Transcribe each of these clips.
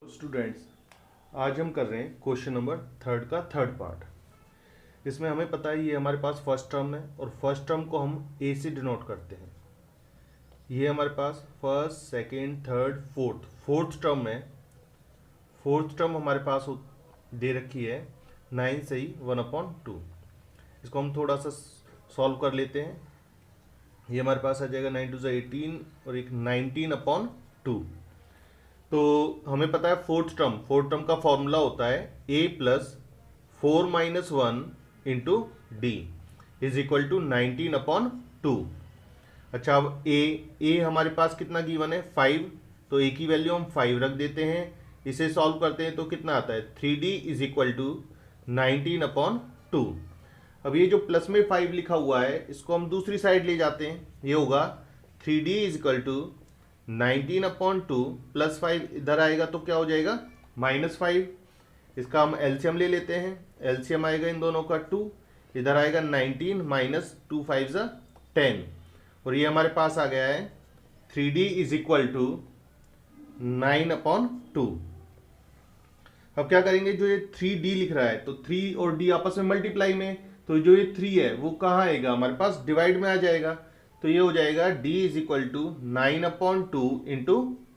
Students, आज हम कर रहे हैं क्वेश्चन नंबर थर्ड का थर्ड पार्ट। इसमें हमें पता है ये हमारे पास फर्स्ट टर्म है और फर्स्ट टर्म को हम ए से डिनोट करते हैं। ये हमारे पास first second third fourth term है। फोर्थ टर्म हमारे पास दे रखी है 9 से ही 1/2। इसको हम थोड़ा सा सॉल्व कर लेते हैं। ये हमारे पास आ जाएगा 9 2 18 और एक 19/2। तो हमें पता है फोर्थ टर्म का फॉर्मूला होता है a plus 4 - 1 into d is equal to 19/2। अच्छा, अब a हमारे पास कितना गिवन है 5, तो a की वैल्यू हम 5 रख देते हैं। इसे सॉल्व करते हैं तो कितना आता है 3d इज इक्वल टू 19/2। अब ये जो प्लस में 5 लिखा हुआ है इसको हम दूसरी साइड ले जाते हैं। ये होगा 3d is equal to 19/2 plus 5 इधर आएगा तो क्या हो जाएगा -5। इसका हम एलसीएम ले लेते हैं। एलसीएम आएगा इन दोनों का 2, इधर आएगा 19 माइनस 2 5 10 और ये हमारे पास आ गया है 3d इज इक्वल टू 9/2। अब क्या करेंगे, जो ये 3d लिख रहा है तो 3 और d आपस में मल्टीप्लाई में, तो जो ये 3 है वो कहाँ आएगा हमारे पास डिवाइड में आ जाएगा। तो ये हो जाएगा d is equal to 9/2 into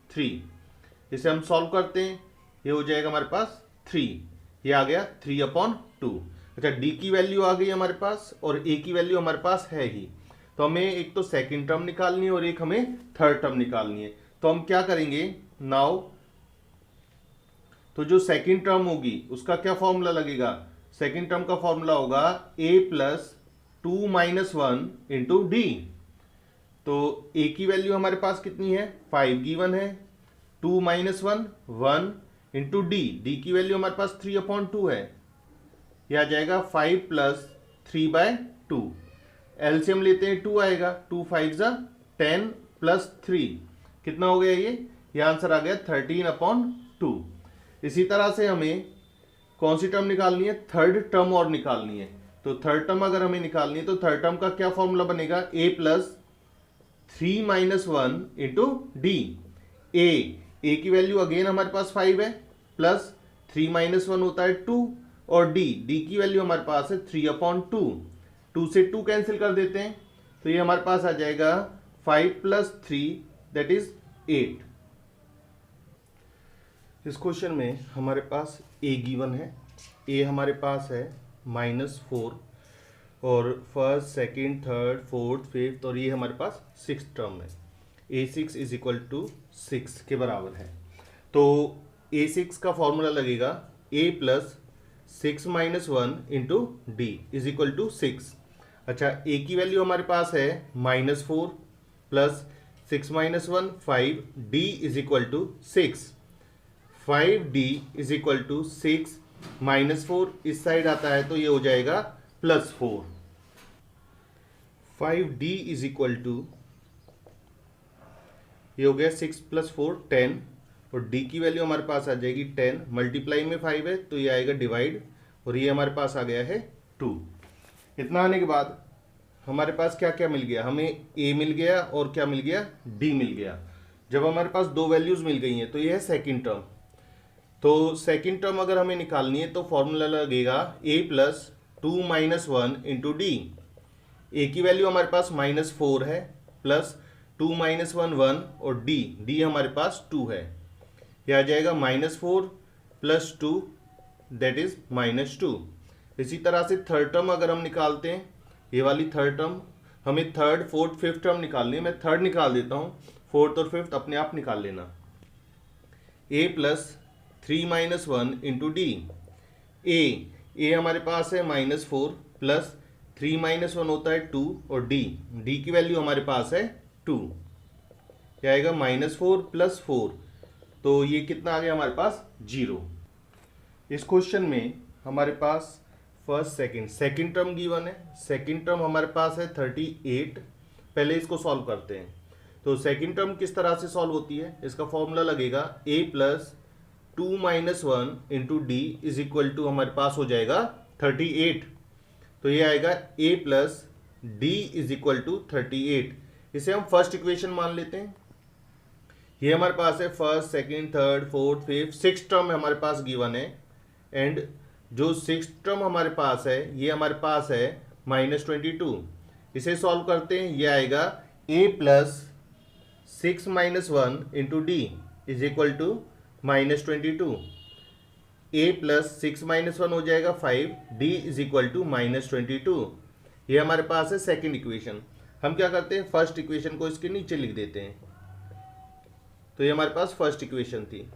3। इसे हम सॉल्व करते हैं, ये हो जाएगा हमारे पास 3, ये आ गया 3/2। अच्छा, d की वैल्यू आ गई हमारे पास और a की वैल्यू हमारे पास है ही। तो हमें एक तो सेकंड टर्म निकालनी है और एक हमें थर्ड टर्म निकालनी है। तो हम क्या करेंगे नाउ, तो जो सेकंड टर्म होगी उसका क्या फॉर्मूला लगेगा। सेकंड टर्म का फॉर्मूला होगा a प्लस 2 - 1 इंटू डी। तो a की वैल्यू हमारे पास कितनी है 5 गिवन है, 2 - 1 1 इंटू डी की वैल्यू हमारे पास 3/2 है। यह आ जाएगा 5 प्लस 3/2। एलसीएम लेते हैं 2 आएगा, 2 5 10 प्लस 3 कितना हो गया ये आंसर आ गया 13/2। इसी तरह से हमें कौन सी टर्म निकालनी है, थर्ड टर्म और निकालनी है। तो थर्ड टर्म अगर हमें निकालनी है तो थर्ड टर्म का क्या फॉर्मूला बनेगा a plus 3 - 1 into D. A की वैल्यू अगेन हमारे पास 5 है, प्लस 3 - 1 होता है 2 और डी की वैल्यू हमारे पास है 3/2। 2 से 2 कैंसिल कर देते हैं तो ये हमारे पास आ जाएगा 5 प्लस 3 दैट इज 8। इस क्वेश्चन में हमारे पास a गिवन है, a हमारे पास है -4 और first second third fourth fifth और ये हमारे पास सिक्स टर्म है। a6 इज इक्वल टू 6 के बराबर है। तो a6 का फॉर्मूला लगेगा a plus 6 - 1 into d is equal to 6। अच्छा, a की वैल्यू हमारे पास है -4 plus 6 - 1 5 d is equal to 6। 5d is equal to 6 -4 इस साइड आता है तो ये हो जाएगा +4। 5d इज इक्वल टू ये हो गया 6 + 4 10 और d की वैल्यू हमारे पास आ जाएगी 10, मल्टीप्लाई में 5 है तो ये आएगा डिवाइड और ये हमारे पास आ गया है 2। इतना आने के बाद हमारे पास क्या क्या मिल गया, हमें a मिल गया और क्या मिल गया d मिल गया। जब हमारे पास दो वैल्यूज मिल गई हैं तो ये है सेकेंड टर्म। तो सेकेंड टर्म अगर हमें निकालनी है तो फॉर्मूला लगेगा a plus 2 - 1 into D. A की वैल्यू हमारे पास -4 है, प्लस 2 - 1 1 और डी हमारे पास 2 है। यह आ जाएगा -4 प्लस 2 दैट इज -2। इसी तरह से थर्ड टर्म अगर हम निकालते हैं, ये वाली थर्ड टर्म हमें थर्ड फोर्थ फिफ्थ टर्म निकालनी है। मैं थर्ड निकाल देता हूँ, फोर्थ और फिफ्थ अपने आप निकाल लेना। a plus 3 - 1 into D. A हमारे पास है -4 प्लस 3 - 1 होता है 2 और डी की वैल्यू हमारे पास है 2। क्या आएगा -4 प्लस 4, तो ये कितना आ गया हमारे पास 0। इस क्वेश्चन में हमारे पास फर्स्ट सेकंड टर्म गिवन है। सेकंड टर्म हमारे पास है 38। पहले इसको सॉल्व करते हैं। तो सेकंड टर्म किस तरह से सॉल्व होती है, इसका फॉर्मूला लगेगा a plus 2 - 1 into d is equal to हमारे पास हो जाएगा 38। तो ये आएगा a plus d is equal to 38। इसे हम फर्स्ट इक्वेशन मान लेते हैं। ये हमारे पास है first, second, third, fourth, fifth, six term हमारे पास गिवन है। एंड जो सिक्स टर्म हमारे पास है ये हमारे पास है -22। इसे सॉल्व करते हैं, ये आएगा a plus 6 - 1 into d is equal to -22। a plus 6 - 1 हो जाएगा 5, d इज इक्वल टू -22। ये हमारे पास है सेकंड इक्वेशन। हम क्या करते हैं, फर्स्ट इक्वेशन को इसके नीचे लिख देते हैं। तो ये हमारे पास फर्स्ट इक्वेशन थी।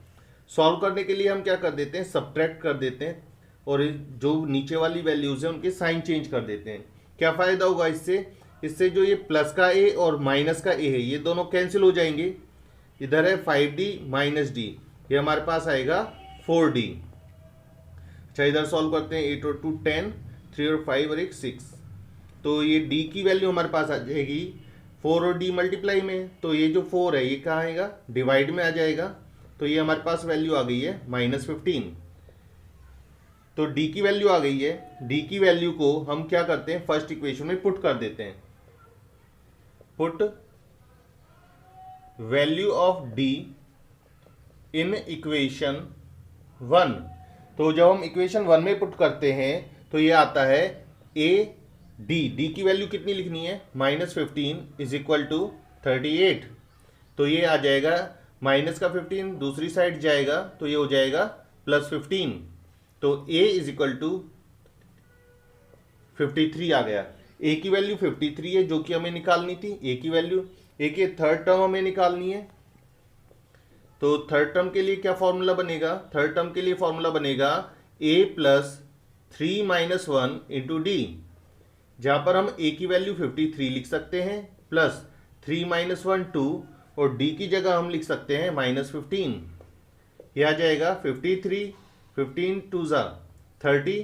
सॉल्व करने के लिए हम क्या कर देते हैं, सब्ट्रैक्ट कर देते हैं और जो नीचे वाली वैल्यूज हैं उनके साइन चेंज कर देते हैं। क्या फ़ायदा होगा इससे जो ये प्लस का a और माइनस का a है ये दोनों कैंसिल हो जाएंगे। इधर है 5d माइनस डी, ये हमारे पास आएगा 4d। अच्छा, इधर सॉल्व करते हैं, 8 और 2 10, 3 और 5 और 1 6। तो ये d की वैल्यू हमारे पास आ जाएगी 4 और d मल्टीप्लाई में। तो ये जो 4 है ये कहाँ आएगा, डिवाइड में आ जाएगा। तो ये हमारे पास वैल्यू आ गई है -15। तो d की वैल्यू आ गई है। d की वैल्यू को हम क्या करते हैं, फर्स्ट इक्वेशन में पुट कर देते हैं। Put value of d in equation 1। तो जब हम इक्वेशन 1 में पुट करते हैं तो ये आता है d की वैल्यू कितनी लिखनी है, -15 इज इक्वल टू 38। तो ये आ जाएगा माइनस का 15 दूसरी साइड जाएगा तो ये हो जाएगा +15। तो a इज इक्वल टू 53 आ गया। a की वैल्यू 53 है जो कि हमें निकालनी थी। a की वैल्यू, a के थर्ड टर्म हमें निकालनी है। तो थर्ड टर्म के लिए क्या फॉर्मूला बनेगा, थर्ड टर्म के लिए फॉर्मूला बनेगा a प्लस 3 - 1 इंटू डी, जहां पर हम a की वैल्यू 53 लिख सकते हैं प्लस 3 - 1 2 और d की जगह हम लिख सकते हैं -15। यह आ जाएगा 53, 15 2 ज़ा 30।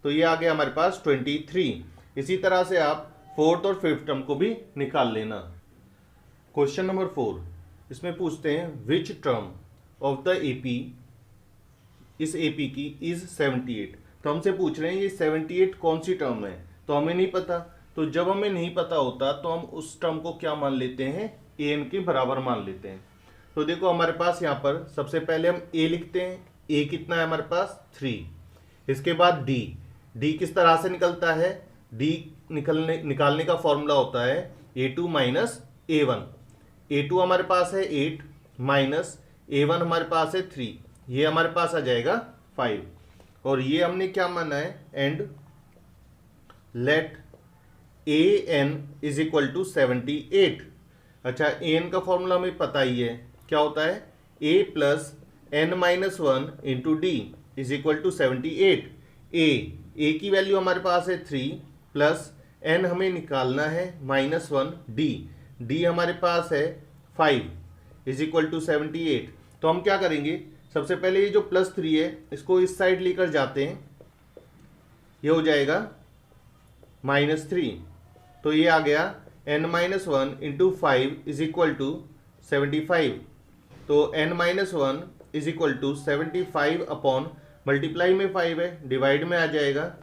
तो ये आ गया हमारे पास 23। इसी तरह से आप फोर्थ और फिफ्थ टर्म को भी निकाल लेना। क्वेश्चन नंबर 4, इसमें पूछते हैं which term of the AP, इस एपी की इज 78। तो हमसे पूछ रहे हैं ये 78 कौन सी टर्म है, तो हमें नहीं पता। तो जब हमें नहीं पता होता तो हम उस टर्म को क्या मान लेते हैं, an के बराबर मान लेते हैं। तो देखो हमारे पास यहाँ पर सबसे पहले हम a लिखते हैं। a कितना है हमारे पास 3। इसके बाद d किस तरह से निकलता है, d निकालने का फॉर्मूला होता है a2 माइनस a1। a2 हमारे पास है 8 माइनस a1 हमारे पास है 3, ये हमारे पास आ जाएगा 5। और ये हमने क्या माना है, and let an is equal to 78। अच्छा, an का फॉर्मूला हमें पता ही है, क्या होता है a plus n - 1 into d is equal to 78। a की वैल्यू हमारे पास है 3 प्लस n हमें निकालना है -1 d हमारे पास है 5 इज इक्वल टू 78। तो हम क्या करेंगे, सबसे पहले ये जो +3 है इसको इस साइड लेकर जाते हैं, ये हो जाएगा -3। तो ये आ गया n - 1 into 5 is equal to 75। तो n - 1 is equal to 75 upon multiply में 5 है, डिवाइड में आ जाएगा,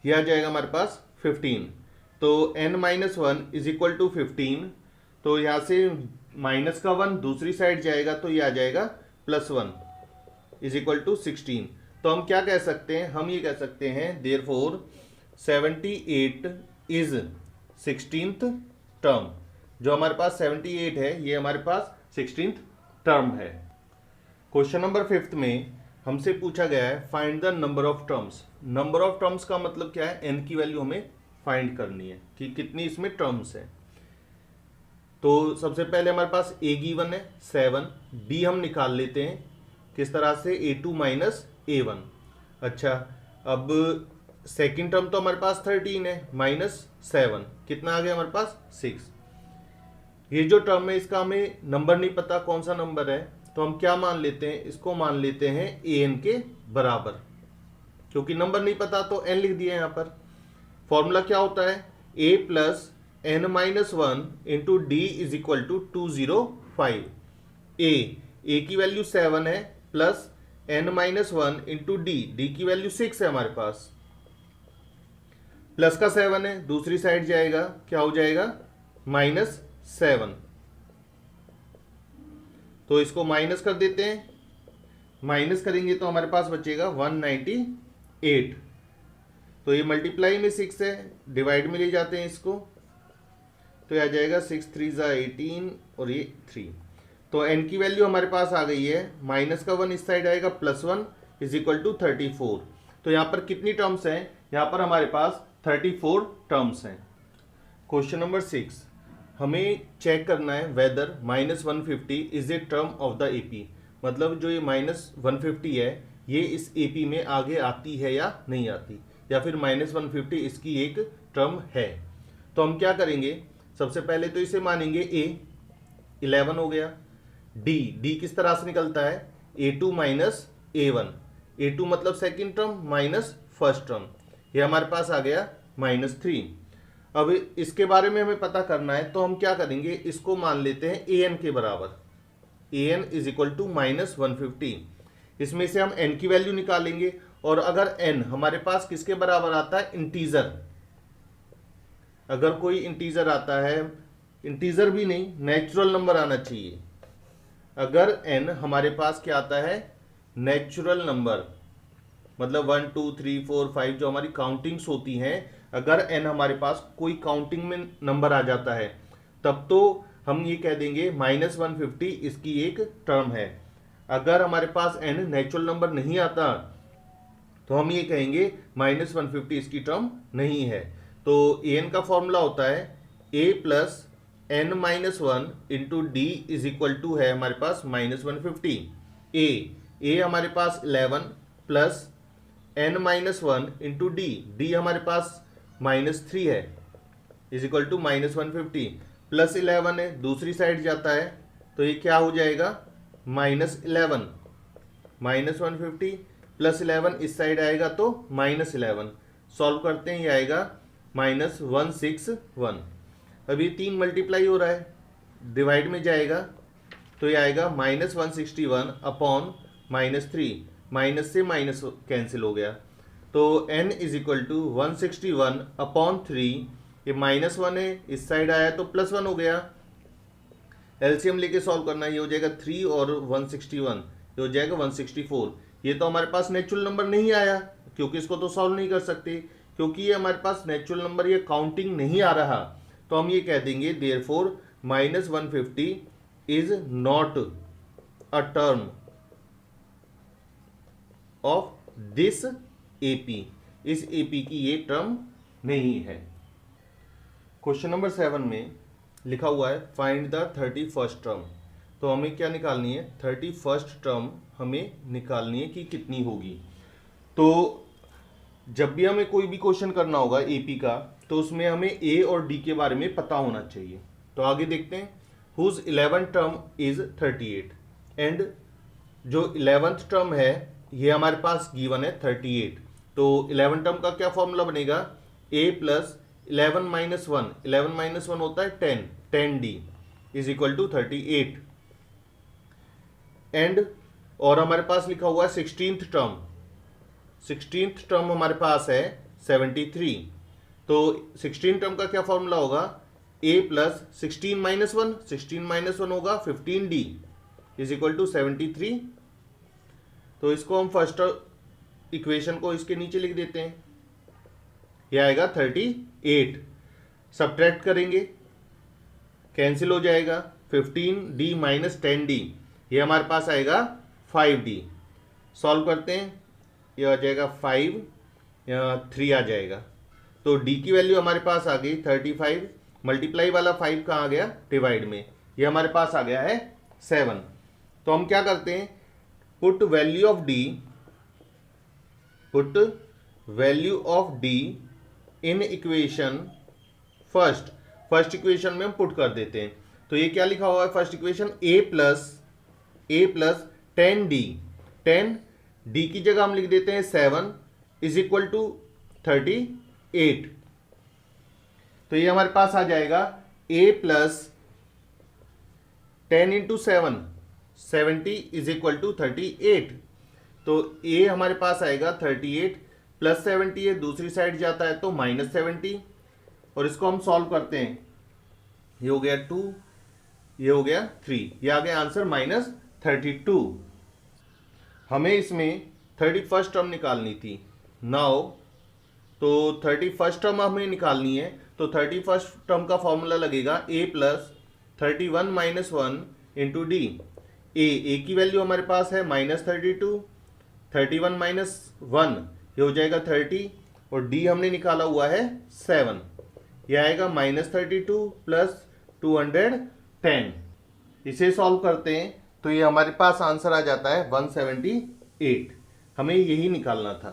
ये आ जाएगा हमारे पास 15। तो n - 1 इज इक्वल टू 15। तो यहाँ से माइनस का 1 दूसरी साइड जाएगा तो ये आ जाएगा +1 इज इक्वल टू 16। तो हम क्या कह सकते हैं, हम ये कह सकते हैं देयरफॉर 78 इज 16th टर्म। जो हमारे पास 78 है ये हमारे पास 16th टर्म है। क्वेश्चन नंबर 5 में हमसे पूछा गया है find the number of terms. Number of terms का मतलब क्या है, n की वैल्यू हमें फाइंड करनी है कि कितनी इसमें टर्म्स है। तो सबसे पहले हमारे पास a गिवन है 7, b हम निकाल लेते हैं किस तरह से, a2 माइनस a1। अच्छा, अब सेकंड टर्म तो हमारे पास 13 है -7, कितना आ गया हमारे पास 6। ये जो टर्म है इसका हमें नंबर नहीं पता कौन सा नंबर है, तो हम क्या मान लेते हैं, इसको मान लेते हैं an के बराबर, क्योंकि नंबर नहीं पता तो n लिख दिया यहाँ पर। फॉर्मूला क्या होता है, a plus n - 1 into d is equal to 205। a की वैल्यू 7 है प्लस n - 1 इंटू डी की वैल्यू 6 है हमारे पास, प्लस का 7 है दूसरी साइड जाएगा, क्या हो जाएगा -7। तो इसको माइनस कर देते हैं, माइनस करेंगे तो हमारे पास बचेगा 198। तो ये मल्टीप्लाई में 6 है, डिवाइड में ले जाते हैं इसको, तो ये आ जाएगा 6 3 ज़ा 18 और ये 3। तो n की वैल्यू हमारे पास आ गई है, माइनस का 1 इस साइड आएगा, +1 इज इक्वल टू 34। तो यहाँ पर कितनी टर्म्स हैं, यहाँ पर हमारे पास 34 टर्म्स हैं। क्वेश्चन नंबर 6, हमें चेक करना है whether -150 is a term of the AP. मतलब जो ये -150 है ये इस एपी में आगे आती है या नहीं आती, या फिर -150 इसकी एक टर्म है। तो हम क्या करेंगे, सबसे पहले तो इसे मानेंगे a, 11 हो गया। d किस तरह से निकलता है, a2 माइनस a1, a2 मतलब second term minus first term, ये हमारे पास आ गया -3। अब इसके बारे में हमें पता करना है, तो हम क्या करेंगे, इसको मान लेते हैं an के बराबर, an इज इक्वल टू -150। इसमें से हम n की वैल्यू निकालेंगे, और अगर n हमारे पास किसके बराबर आता है, इंटीजर, अगर कोई इंटीजर आता है, इंटीजर भी नहीं नेचुरल नंबर आना चाहिए। अगर n हमारे पास क्या आता है, नेचुरल नंबर, मतलब 1 2 3 4 5 जो हमारी काउंटिंग्स होती हैं, अगर n हमारे पास कोई काउंटिंग में नंबर आ जाता है, तब तो हम ये कह देंगे -150 इसकी एक टर्म है। अगर हमारे पास n नेचुरल नंबर नहीं आता तो हम ये कहेंगे -150 इसकी टर्म नहीं है। तो an का फॉर्मूला होता है a plus n-1 into d is equal to है हमारे पास -150। a हमारे पास 11 प्लस n-1 इंटू डी हमारे पास -3 है, इज इक्वल टू -150, प्लस 11 है, दूसरी साइड जाता है तो ये क्या हो जाएगा, -11, -150 प्लस 11 इस साइड आएगा तो -11, सॉल्व करते हैं, ये आएगा -161। अभी 3 मल्टीप्लाई हो रहा है, डिवाइड में जाएगा तो ये आएगा -161 अपॉन -3, माइनस से माइनस कैंसिल हो गया, तो n is equal to 161 upon 3, ये -1 है, इस साइड आया तो +1 हो गया। एलसीएम लेके सॉल्व करना, ये हो जाएगा 3 और 161, ये हो जाएगा 164। ये तो हमारे पास नेचुरल नंबर नहीं आया, क्योंकि इसको तो सॉल्व नहीं कर सकते, क्योंकि ये हमारे पास नेचुरल नंबर, ये काउंटिंग नहीं आ रहा। तो हम ये कह देंगे therefore -150 is not a term of this AP, इस एपी की ये टर्म नहीं है। क्वेश्चन नंबर 7 में लिखा हुआ है फाइंड द 31st टर्म। तो हमें क्या निकालनी है, 31st टर्म हमें निकालनी है कि कितनी होगी। तो जब भी हमें कोई भी क्वेश्चन करना होगा एपी का, तो उसमें हमें ए और डी के बारे में पता होना चाहिए। तो आगे देखते हैं, whose 11th term is 38, and जो 11th टर्म है ये हमारे पास गिवन है 38। तो 11 टर्म का क्या फॉर्मूला बनेगा, a प्लस 11 माइनस 1, 11 माइनस 1 होता है 10, 10d is equal to 38। And और हमारे पास लिखा हुआ है 16th टर्म, 16th टर्म हमारे पास है 73। तो 16 टर्म का क्या फॉर्मूला होगा, a प्लस 16 माइनस 1, 16 माइनस 1 होगा 15d इज इक्वल टू 73। तो इसको हम फर्स्ट इक्वेशन को इसके नीचे लिख देते हैं, यह आएगा 38। सब्ट्रैक्ट करेंगे, कैंसिल हो जाएगा, 15d माइनस 10d, ये हमारे पास आएगा 5d। सॉल्व करते हैं, ये आ जाएगा 5, यहाँ 3 आ जाएगा। तो d की वैल्यू हमारे पास आ गई 35, मल्टीप्लाई वाला 5 कहाँ आ गया, डिवाइड में, ये हमारे पास आ गया है 7। तो हम क्या करते हैं, put value of d, put value of d in equation first equation में हम पुट कर देते हैं। तो ये क्या लिखा हुआ है first equation, a plus 10d, 10d की जगह हम लिख देते हैं 7 इज इक्वल टू 38। तो ये हमारे पास आ जाएगा a plus 10 into 7, 70 is equal to 38। तो a हमारे पास आएगा 38 प्लस 70 है, दूसरी साइड जाता है तो -70, और इसको हम सॉल्व करते हैं, ये हो गया 2, ये हो गया 3, ये आ गया आंसर 32। हमें इसमें 31st टर्म निकालनी थी। नाउ तो 31st टर्म हमें निकालनी है, तो 31st टर्म का फॉर्मूला लगेगा a plus 31 minus 1 into D. A की वैल्यू हमारे पास है -32, 31 माइनस 1 ये हो जाएगा 30, और डी हमने निकाला हुआ है 7, ये आएगा -32 प्लस 210। इसे सॉल्व करते हैं तो ये हमारे पास आंसर आ जाता है 178। हमें यही निकालना था।